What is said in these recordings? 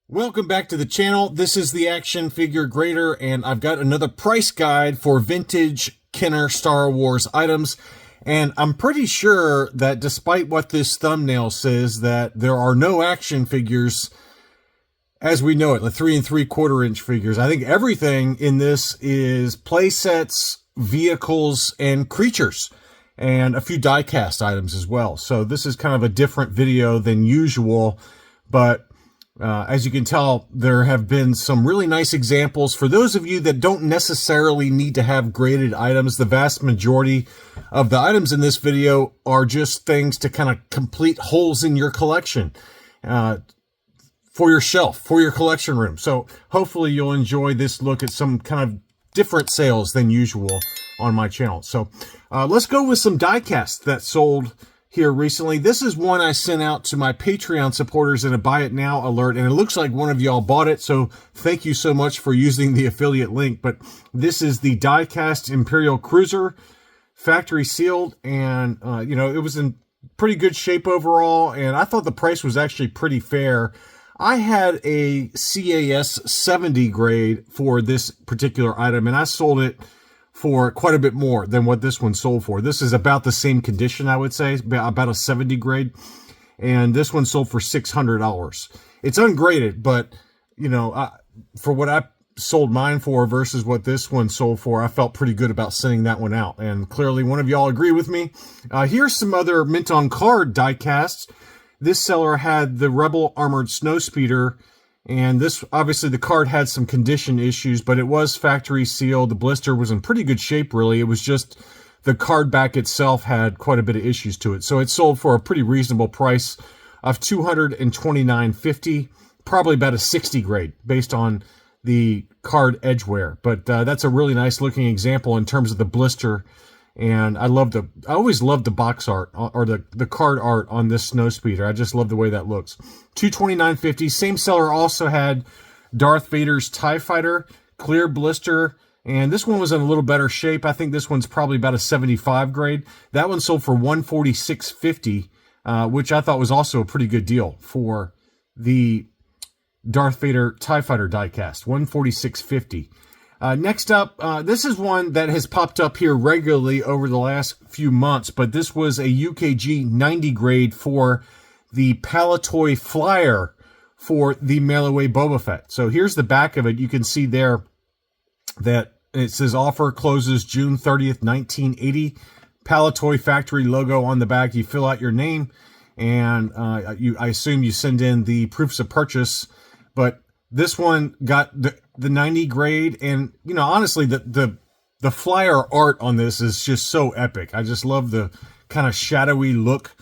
Welcome back to the channel. This is the Action Figure Grader, and I've got another price guide for vintage Kenner Star Wars items. And I'm pretty sure that despite what this thumbnail says, that there are no action figures as we know it, the 3 3/4 inch figures. I think everything in this is play sets, vehicles, and creatures, and a few die-cast items as well. So this is kind of a different video than usual, but as you can tell, there have been some really nice examples. For those of you that don't necessarily need to have graded items, the vast majority of the items in this video are just things to kind of complete holes in your collection, for your shelf, for your collection room. So hopefully you'll enjoy this look at some kind of different sales than usual on my channel. So let's go with some die-cast that sold here recently. This is one I sent out to my Patreon supporters in a buy it now alert, and it looks like one of y'all bought it, so thank you so much for using the affiliate link. But this is the die-cast Imperial Cruiser, factory sealed, and you know, it was in pretty good shape overall, and I thought the price was actually pretty fair. I had a CAS 70 grade for this particular item, and I sold it for quite a bit more than what this one sold for. This is about the same condition, I would say, about a 70 grade. And this one sold for $600. It's ungraded, but, you know, for what I sold mine for versus what this one sold for, I felt pretty good about sending that one out. And clearly one of y'all agree with me. Here's some other mint on card die casts. This seller had the Rebel Armored Snowspeeder, and this, obviously, the card had some condition issues, but it was factory sealed. The blister was in pretty good shape, really. It was just the card back itself had quite a bit of issues to it. So it sold for a pretty reasonable price of $229.50, probably about a 60 grade based on the card edge wear. But that's a really nice looking example in terms of the blister. And I always loved the box art or the card art on this Snowspeeder. I just love the way that looks. $229.50. Same seller also had Darth Vader's TIE Fighter, clear blister, and this one was in a little better shape. I think this one's probably about a 75 grade. That one sold for $146.50, which I thought was also a pretty good deal for the Darth Vader TIE Fighter diecast. $146.50. Next up, this is one that has popped up here regularly over the last few months, but this was a UKG 90 grade for the Palitoy Flyer for the Mail Away Boba Fett. So here's the back of it. You can see there that it says offer closes June 30th, 1980. Palitoy factory logo on the back. You fill out your name, and I assume you send in the proofs of purchase, but this one got the 90 grade, and you know, honestly, the flyer art on this is just so epic. I just love the kind of shadowy look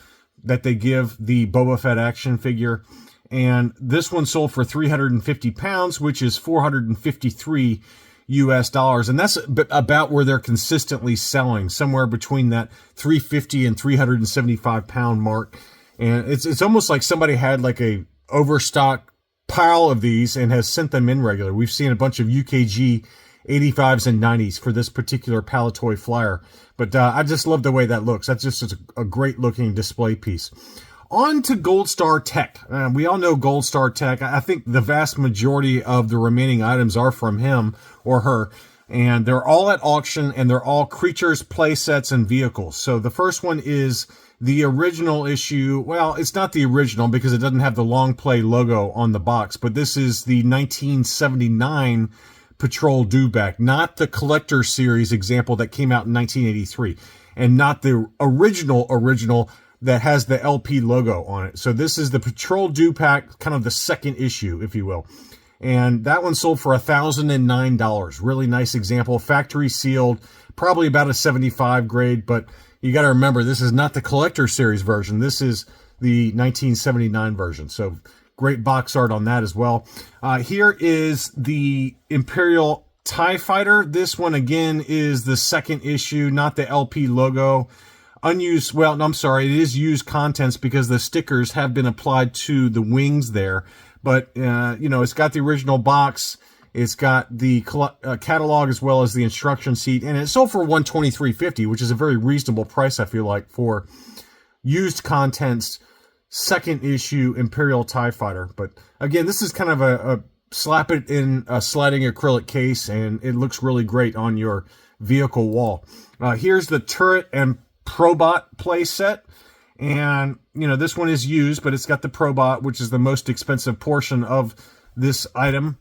that they give the Boba Fett action figure. And this one sold for 350 pounds, which is 453 US dollars, and that's about where they're consistently selling, somewhere between that 350 and 375 pound mark. And it's almost like somebody had like a overstock pile of these and has sent them in regular. We've seen a bunch of UKG 85s and 90s for this particular Palitoy Flyer, but I just love the way that looks. That's just a great looking display piece. On to Gold Star Tech. We all know Gold Star Tech. I think the vast majority of the remaining items are from him or her, and they're all at auction, and they're all creatures, play sets, and vehicles. So the first one is the original issue. Well, it's not the original because it doesn't have the long play logo on the box, but this is the 1979 Patrol Dewback, not the collector series example that came out in 1983, and not the original that has the LP logo on it. So this is the Patrol Dewback, kind of the second issue, if you will. And that one sold for $1,009. Really nice example. Factory sealed, probably about a 75 grade, but you got to remember, this is not the collector series version. This is the 1979 version. So great box art on that as well. Here is the Imperial TIE Fighter. This one, again, is the second issue, not the LP logo. Unused, well, no, I'm sorry, it is used contents because the stickers have been applied to the wings there. But, you know, it's got the original box. It's got the catalog as well as the instruction sheet. And it sold for $123.50, which is a very reasonable price, I feel like, for used contents second issue Imperial TIE Fighter. But again, this is kind of a slap it in a sliding acrylic case, and it looks really great on your vehicle wall. Here's the turret and Probot play set. And, you know, this one is used, but it's got the Probot, which is the most expensive portion of this item,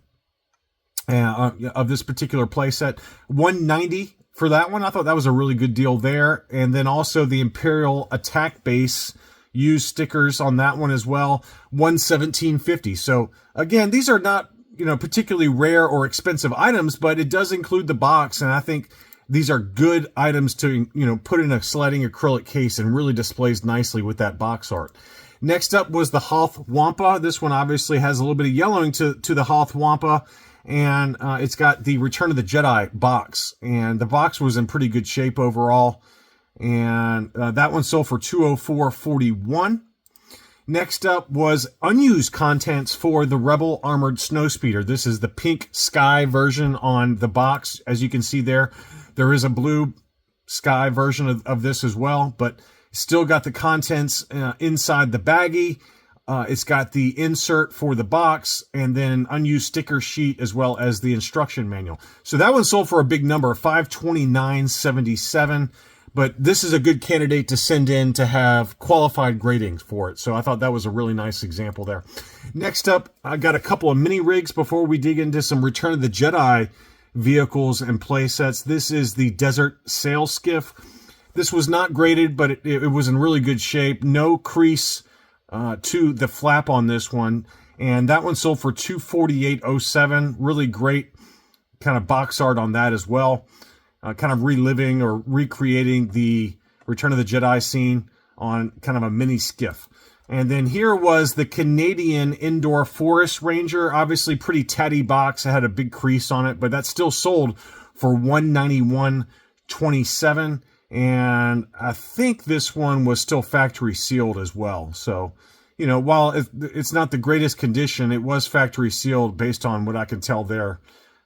of this particular playset. $190 for that one. I thought that was a really good deal there. And then also the Imperial Attack Base used stickers on that one as well. $117.50. So again, these are not, you know, particularly rare or expensive items, but it does include the box, and I think these are good items to, you know, put in a sliding acrylic case and really displays nicely with that box art. Next up was the Hoth Wampa. This one obviously has a little bit of yellowing to the Hoth Wampa, and it's got the Return of the Jedi box, and the box was in pretty good shape overall, and that one sold for $204.41. Next up was unused contents for the Rebel Armored Snowspeeder. This is the pink sky version on the box. As you can see there, there is a blue sky version of this as well, but still got the contents inside the baggie. It's got the insert for the box, and then unused sticker sheet as well as the instruction manual. So that one sold for a big number, $529.77. But this is a good candidate to send in to have qualified gradings for it. So I thought that was a really nice example there. Next up, I got a couple of mini rigs before we dig into some Return of the Jedi vehicles and play sets. This is the Desert Sail Skiff. This was not graded, but it was in really good shape. No crease to the flap on this one. And that one sold for $248.07. Really great kind of box art on that as well. Kind of reliving or recreating the Return of the Jedi scene on kind of a mini skiff. And then here was the Canadian Indoor Forest Ranger. Obviously pretty tatty box. It had a big crease on it, but that still sold for $191.27. And I think this one was still factory sealed as well. So, you know, while it's not the greatest condition, it was factory sealed based on what I can tell there.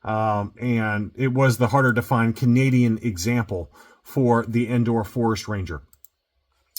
And it was the harder to find Canadian example for the Indoor Forest Ranger.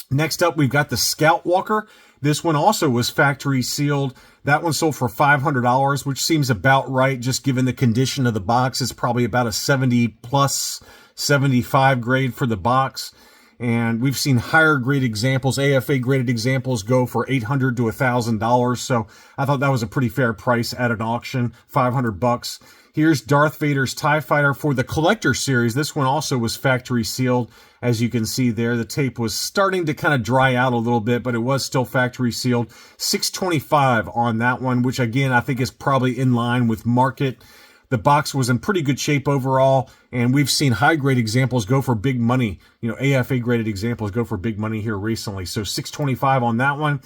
Next up, we've got the Scout Walker. This one also was factory sealed. That one sold for $500, which seems about right, just given the condition of the box. It's probably about a 70 plus 75 grade for the box. And we've seen higher grade examples, AFA graded examples, go for $800 to $1,000. So I thought that was a pretty fair price at an auction, $500. Here's Darth Vader's TIE Fighter for the Collector Series. This one also was factory sealed. As you can see there, the tape was starting to kind of dry out a little bit, but it was still factory sealed. $625 on that one, which again, I think is probably in line with market. The box was in pretty good shape overall, and we've seen high-grade examples go for big money. You know, AFA-graded examples go for big money here recently. So $625 on that one.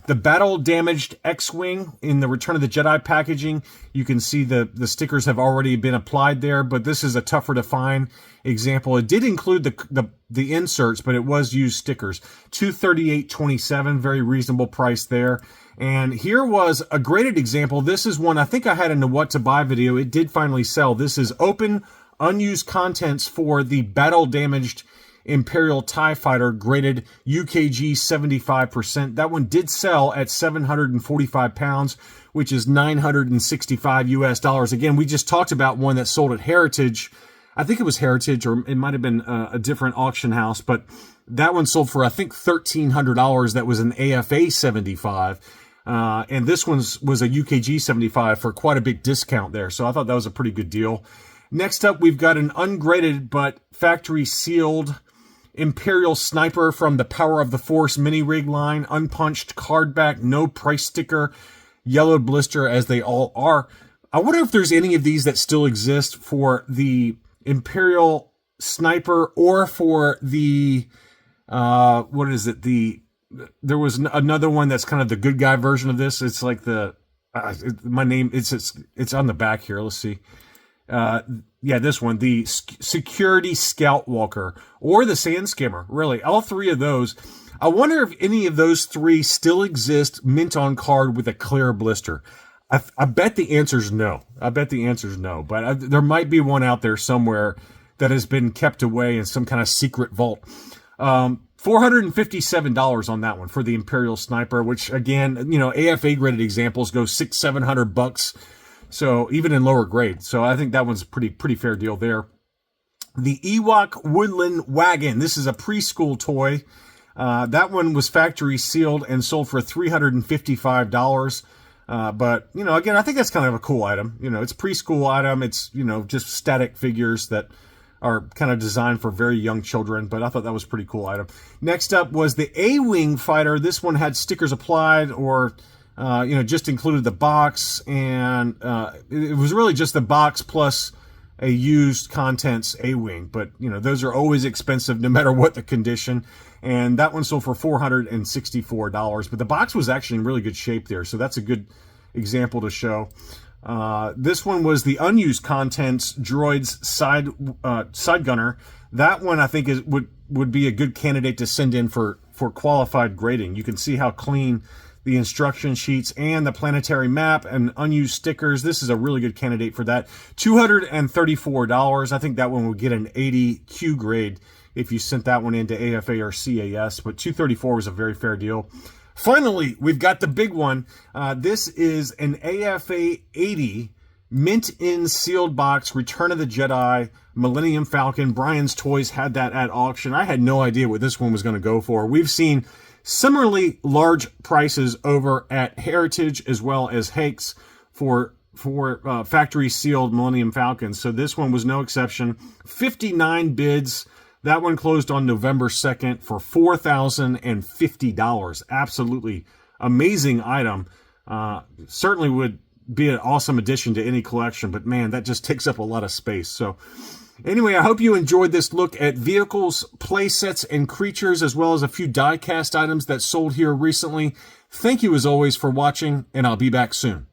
The battle-damaged X-Wing in the Return of the Jedi packaging, you can see the stickers have already been applied there, but this is a tougher-to-find example. It did include the inserts, but it was used stickers. $238.27, very reasonable price there. And here was a graded example. This is one I think I had in the What to Buy video. It did finally sell. This is open, unused contents for the battle-damaged Imperial TIE Fighter, graded UKG 75%. That one did sell at 745 pounds, which is $965 US. Again, we just talked about one that sold at Heritage. I think it was Heritage, or it might have been a different auction house, but that one sold for, I think, $1,300. That was an AFA 75. And this one was a UKG 75 for quite a big discount there. So I thought that was a pretty good deal. Next up, we've got an ungraded but factory sealed Imperial Sniper from the Power of the Force mini rig line. Unpunched, card back, no price sticker, yellowed blister as they all are. I wonder if there's any of these that still exist for the Imperial Sniper or for the, what is it? There was another one that's kind of the good guy version of this. It's like my name, it's on the back here. Let's see. Yeah, this one, the Security Scout Walker or the Sand Skimmer. Really, all three of those. I wonder if any of those three still exist mint on card with a clear blister. I bet the answer's no. But there might be one out there somewhere that has been kept away in some kind of secret vault. $457 on that one for the Imperial Sniper, which again, you know, AFA graded examples go $600-700. So even in lower grade. So I think that one's a pretty fair deal there. The Ewok Woodland Wagon. This is a preschool toy. That one was factory sealed and sold for $355. But, you know, again, I think that's kind of a cool item. You know, it's a preschool item. It's, you know, just static figures that are kind of designed for very young children. But I thought that was a pretty cool item. Next up was the A-Wing fighter. This one had stickers applied or, you know, just included the box. And it was really just the box plus a used contents A-Wing, but you know, those are always expensive no matter what the condition. And that one sold for $464, but the box was actually in really good shape there. So that's a good example to show. This one was the unused contents droids side gunner. That one I think would be a good candidate to send in for qualified grading. You can see how clean the instruction sheets and the planetary map and unused stickers. This is a really good candidate for that. $234. I think that one would get an 80 Q grade if you sent that one into AFA or CAS, but $234 was a very fair deal. Finally, we've got the big one. This is an AFA 80 mint in sealed box Return of the Jedi Millennium Falcon. Brian's Toys had that at auction. I had no idea what this one was going to go for. We've seen similarly large prices over at Heritage as well as Hakes for factory sealed Millennium Falcons. So this one was no exception. 59 bids. That one closed on November 2nd for $4,050. Absolutely amazing item. Certainly would be an awesome addition to any collection, but man, that just takes up a lot of space. So anyway, I hope you enjoyed this look at vehicles, play sets, and creatures, as well as a few die-cast items that sold here recently. Thank you as always for watching, and I'll be back soon.